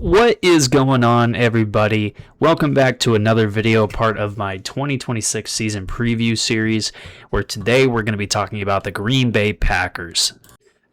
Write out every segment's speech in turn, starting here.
What is going on, everybody? Welcome back to another video, part of my 2026 season preview series, where today we're going to be talking about the Green Bay Packers.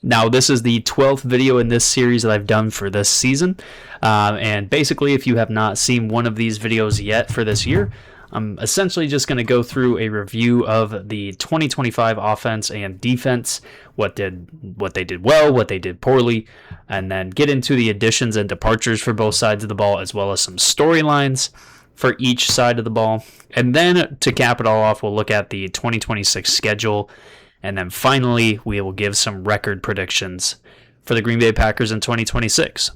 Now, this is the 12th video in this series that I've done for this season, and basically, if you have not seen one of these videos yet for this year, I'm essentially just going to go through a review of the 2025 offense and defense, what they did well, what they did poorly, and then get into the additions and departures for both sides of the ball, as well as some storylines for each side of the ball. And then to cap it all off, we'll look at the 2026 schedule, and then finally we will give some record predictions for the Green Bay Packers in 2026.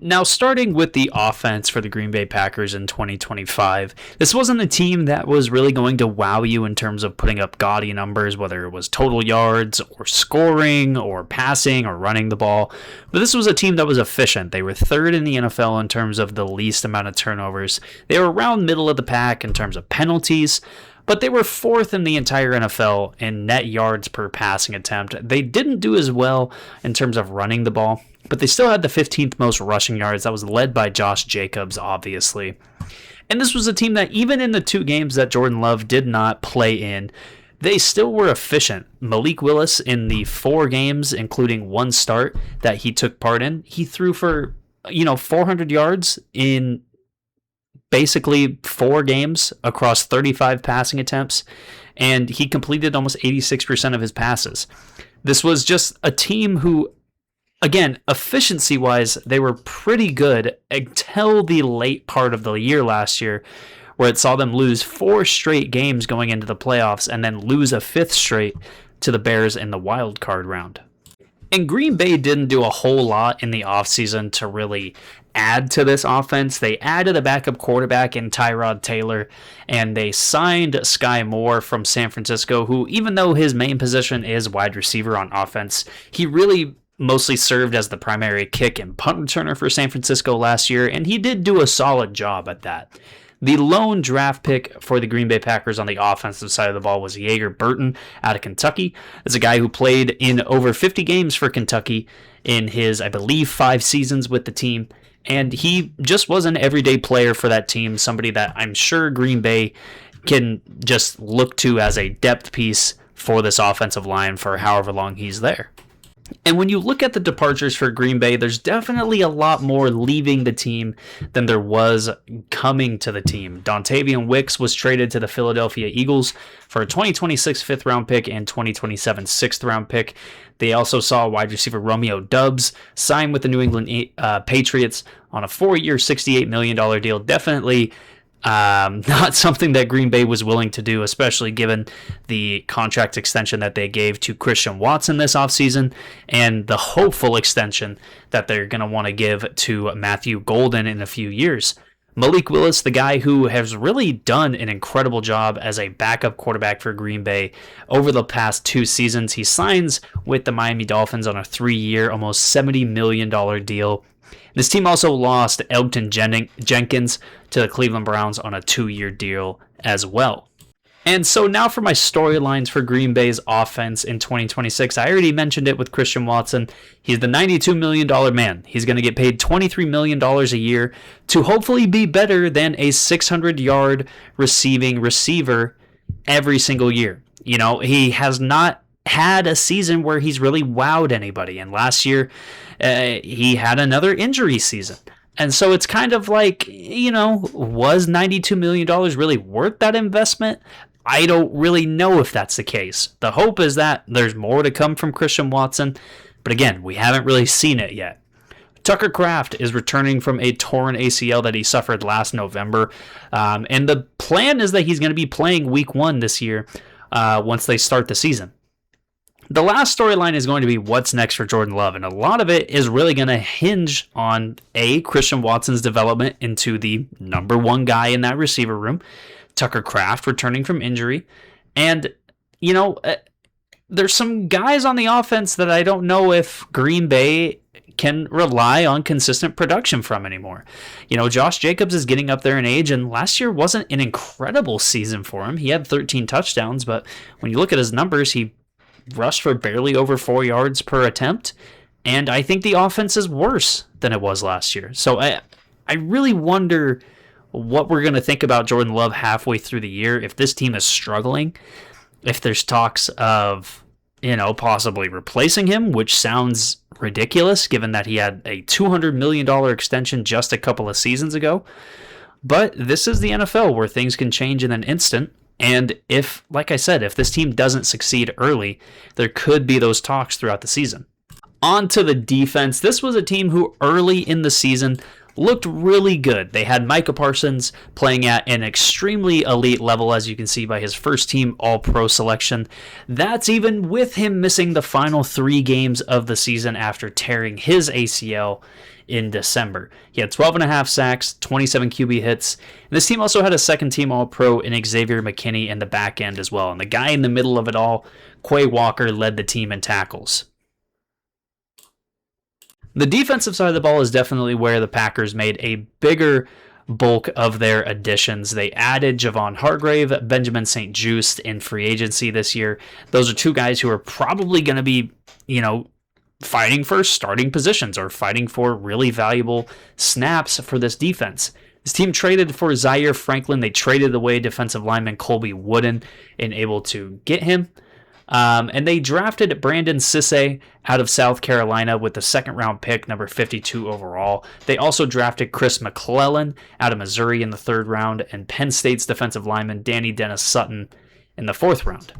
Now, starting with the offense for the Green Bay Packers in 2025, this wasn't a team that was really going to wow you in terms of putting up gaudy numbers, whether it was total yards or scoring or passing or running the ball. But this was a team that was efficient. They were third in the NFL in terms of the least amount of turnovers. They were around middle of the pack in terms of penalties, but they were fourth in the entire NFL in net yards per passing attempt. They didn't do as well in terms of running the ball, but they still had the 15th most rushing yards. That was led by Josh Jacobs, obviously. And this was a team that even in the two games that Jordan Love did not play in, they still were efficient. Malik Willis, in the 4 games, including one start that he took part in, he threw for 400 yards in basically 4 games across 35 passing attempts, and he completed almost 86% of his passes. This was just a team who, again, efficiency-wise, they were pretty good until the late part of the year last year, where it saw them lose 4 straight games going into the playoffs and then lose a 5th straight to the Bears in the wild card round. And Green Bay didn't do a whole lot in the offseason to really add to this offense. They added a backup quarterback in Tyrod Taylor, and they signed Sky Moore from San Francisco, who, even though his main position is wide receiver on offense, he really mostly served as the primary kick and punt returner for San Francisco last year, and he did do a solid job at that. The lone draft pick for the Green Bay Packers on the offensive side of the ball was Jaeger Burton out of Kentucky. It's a guy who played in over 50 games for Kentucky in his, I believe, 5 seasons with the team. And he just was an everyday player for that team, somebody that I'm sure Green Bay can just look to as a depth piece for this offensive line for however long he's there. And when you look at the departures for Green Bay, there's definitely a lot more leaving the team than there was coming to the team. Dontavian Wicks was traded to the Philadelphia Eagles for a 2026 5th-round pick and 2027 6th-round pick. They also saw wide receiver Romeo Doubs sign with the New England Patriots on a 4-year, $68 million deal. Definitely not something that Green Bay was willing to do, especially given the contract extension that they gave to Christian Watson this offseason and the hopeful extension that they're going to want to give to Matthew Golden in a few years. Malik Willis, the guy who has really done an incredible job as a backup quarterback for Green Bay over the past 2 seasons. He signs with the Miami Dolphins on a 3-year, almost $70 million deal. This team also lost Elgton Jenkins to the Cleveland Browns on a 2-year deal as well. And so now for my storylines for Green Bay's offense in 2026. I already mentioned it with Christian Watson. He's the $92 million man. He's going to get paid $23 million a year to hopefully be better than a 600-yard receiving receiver every single year. You know, he has not had a season where he's really wowed anybody. And last year, he had another injury season. And so it's kind of like, was $92 million really worth that investment? I don't really know if that's the case. The hope is that there's more to come from Christian Watson. But again, we haven't really seen it yet. Tucker Kraft is returning from a torn ACL that he suffered last November. And the plan is that he's going to be playing week 1 this year once they start the season. The last storyline is going to be what's next for Jordan Love, and a lot of it is really going to hinge on Christian Watson's development into the number 1 guy in that receiver room, Tucker Kraft returning from injury, and there's some guys on the offense that I don't know if Green Bay can rely on consistent production from anymore. Josh Jacobs is getting up there in age, and last year wasn't an incredible season for him. He had 13 touchdowns, but when you look at his numbers, he rushed for barely over 4 yards per attempt, and I think the offense is worse than it was last year. So I really wonder what we're going to think about Jordan Love halfway through the year if this team is struggling, if there's talks of, possibly replacing him, which sounds ridiculous given that he had a $200 million extension just a couple of seasons ago. But this is the NFL where things can change in an instant. And if, like I said, if this team doesn't succeed early, there could be those talks throughout the season. On to the defense. This was a team who early in the season looked really good. They had Micah Parsons playing at an extremely elite level, as you can see by his first team All-Pro selection. That's even with him missing the final 3 games of the season after tearing his ACL in December. He had 12.5 sacks, 27 QB hits. And this team also had a second team All-Pro in Xavier McKinney in the back end as well. And the guy in the middle of it all, Quay Walker, led the team in tackles. The defensive side of the ball is definitely where the Packers made a bigger bulk of their additions. They added Javon Hargrave, Benjamin St-Juste in free agency this year. Those are 2 guys who are probably going to be, fighting for starting positions or fighting for really valuable snaps for this defense. This team traded for Zaire Franklin. They traded away defensive lineman Colby Wooden and able to get him. And they drafted Brandon Cisse out of South Carolina with the 2nd round pick, number 52 overall. They also drafted Chris McClellan out of Missouri in the 3rd round and Penn State's defensive lineman Danny Dennis Sutton in the 4th round.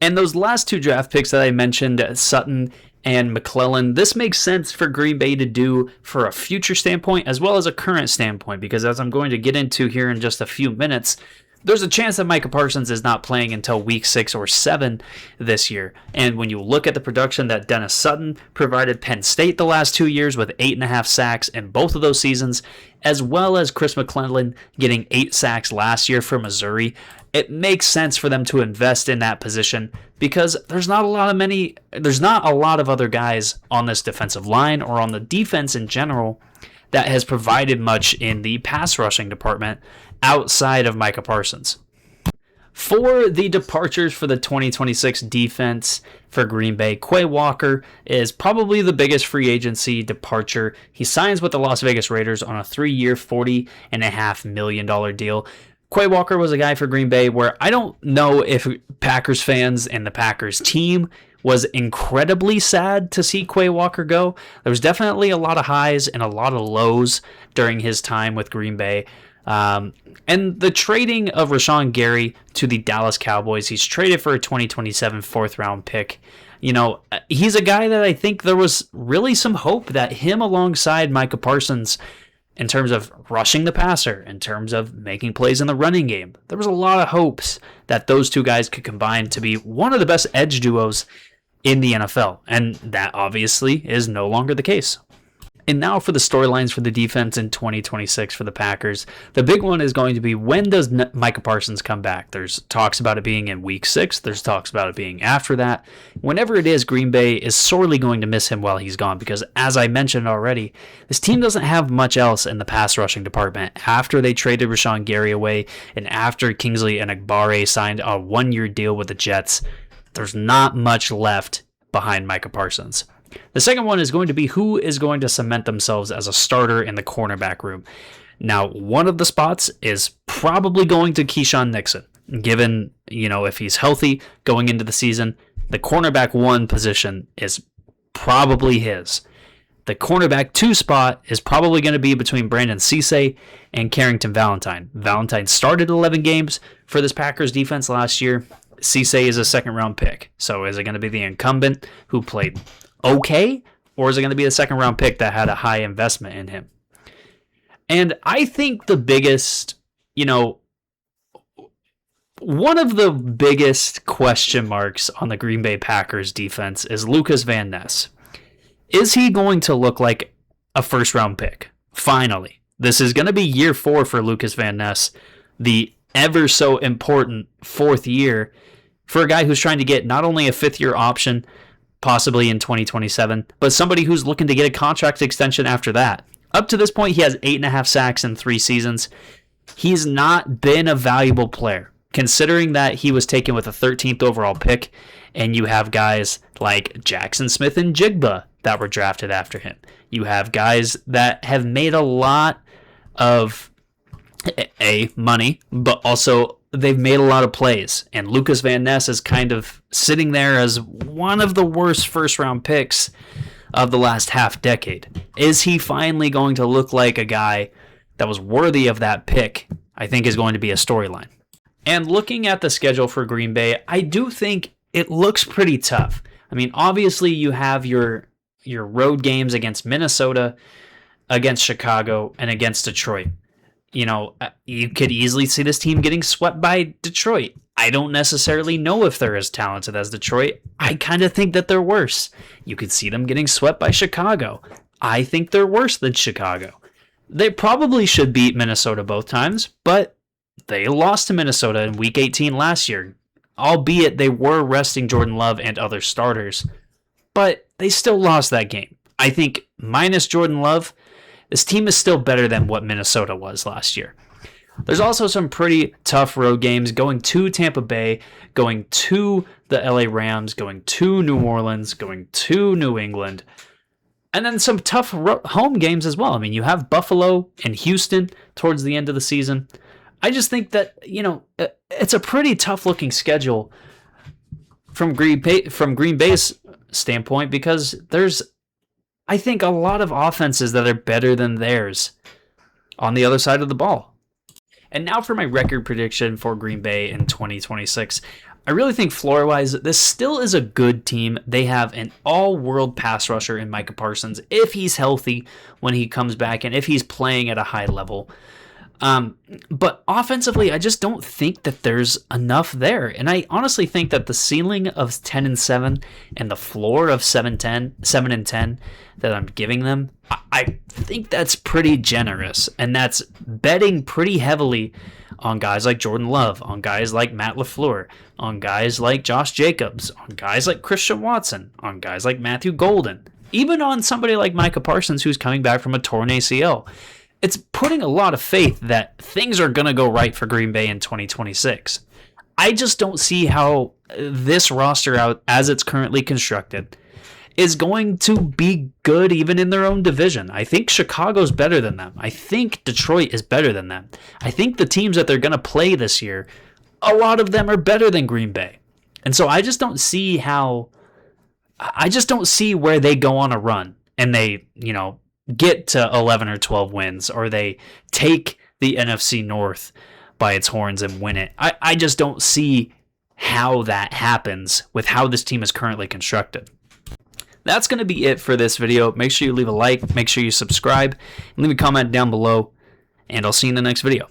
And those last 2 draft picks that I mentioned, Sutton and McClellan, this makes sense for Green Bay to do for a future standpoint as well as a current standpoint, because as I'm going to get into here in just a few minutes, there's a chance that Micah Parsons is not playing until week 6 or 7 this year. And when you look at the production that Dennis Sutton provided Penn State the last 2 years with 8.5 sacks in both of those seasons, as well as Chris McClellan getting 8 sacks last year for Missouri, it makes sense for them to invest in that position because there's not a lot of other guys on this defensive line or on the defense in general that has provided much in the pass rushing department outside of Micah Parsons. For the departures for the 2026 defense for Green Bay, Quay Walker is probably the biggest free agency departure. He signs with the Las Vegas Raiders on a 3-year, $40.5 million deal. Quay Walker was a guy for Green Bay where I don't know if Packers fans and the Packers team was incredibly sad to see Quay Walker go. There was definitely a lot of highs and a lot of lows during his time with Green Bay. And the trading of Rashawn Gary to the Dallas Cowboys, he's traded for a 2027 4th round pick. He's a guy that I think there was really some hope that him alongside Micah Parsons, in terms of rushing the passer, in terms of making plays in the running game, there was a lot of hopes that those 2 guys could combine to be one of the best edge duos in the NFL. And that obviously is no longer the case. And now for the storylines for the defense in 2026 for the Packers. The big one is going to be, when does Micah Parsons come back? There's talks about it being in week 6. There's talks about it being after that. Whenever it is, Green Bay is sorely going to miss him while he's gone because, as I mentioned already, this team doesn't have much else in the pass rushing department. After they traded Rashawn Gary away and after Kingsley Enagbare signed a 1-year deal with the Jets, there's not much left behind Micah Parsons. The second one is going to be who is going to cement themselves as a starter in the cornerback room. Now, one of the spots is probably going to Keyshawn Nixon, given, if he's healthy going into the season. The cornerback 1 position is probably his. The cornerback 2 spot is probably going to be between Brandon Cisse and Carrington Valentine. Valentine started 11 games for this Packers defense last year. Cisse is a 2nd round pick. So is it going to be the incumbent who played okay, or is it going to be the 2nd round pick that had a high investment in him? And I think the biggest, one of the biggest question marks on the Green Bay Packers defense is Lucas Van Ness. Is he going to look like a 1st round pick? Finally. This is going to be year 4 for Lucas Van Ness, the ever so important 4th year for a guy who's trying to get not only a 5th year option, possibly in 2027, but somebody who's looking to get a contract extension after that. Up to this point, he has 8.5 sacks in 3 seasons. He's not been a valuable player. considering that he was taken with a 13th overall pick, and you have guys like Jackson Smith and Jigba that were drafted after him. You have guys that have made a lot of money, but also they've made a lot of plays. And Lucas Van Ness is kind of sitting there as one of the worst first-round picks of the last half decade. Is he finally going to look like a guy that was worthy of that pick? I think is going to be a storyline. And looking at the schedule for Green Bay, I do think it looks pretty tough. I mean, obviously you have your road games against Minnesota, against Chicago, and against Detroit. You know, you could easily see this team getting swept by Detroit. I don't necessarily know if they're as talented as Detroit. I kind of think that they're worse. You could see them getting swept by Chicago. I think they're worse than Chicago. They probably should beat Minnesota both times, but they lost to Minnesota in Week 18 last year, albeit they were resting Jordan Love and other starters, but they still lost that game. I think minus Jordan Love, this team is still better than what Minnesota was last year. There's also some pretty tough road games, going to Tampa Bay, going to the LA Rams, going to New Orleans, going to New England, and then some tough home games as well. I mean, you have Buffalo and Houston towards the end of the season. I just think that, you know, it's a pretty tough-looking schedule from Green Bay's standpoint, because there's, I think, a lot of offenses that are better than theirs on the other side of the ball. And now for my record prediction for Green Bay in 2026. I really think floor-wise, this still is a good team. They have an all-world pass rusher in Micah Parsons, if he's healthy when he comes back and if he's playing at a high level. But offensively, I just don't think that there's enough there. And I honestly think that the ceiling of 10-7 and the floor of 7-10 that I'm giving them, I think that's pretty generous. And that's betting pretty heavily on guys like Jordan Love, on guys like Matt LaFleur, on guys like Josh Jacobs, on guys like Christian Watson, on guys like Matthew Golden, even on somebody like Micah Parsons, who's coming back from a torn ACL. It's putting a lot of faith that things are going to go right for Green Bay in 2026. I just don't see how this roster, out as it's currently constructed, is going to be good even in their own division. I think Chicago's better than them. I think Detroit is better than them. I think the teams that they're going to play this year, a lot of them are better than Green Bay. And so I just don't see where they go on a run and they, you know, get to 11 or 12 wins, or they take the NFC North by its horns and win it. I just don't see how that happens with how this team is currently constructed. That's going to be it for this video. Make sure you leave a like, make sure you subscribe, and leave a comment down below, and I'll see you in the next video.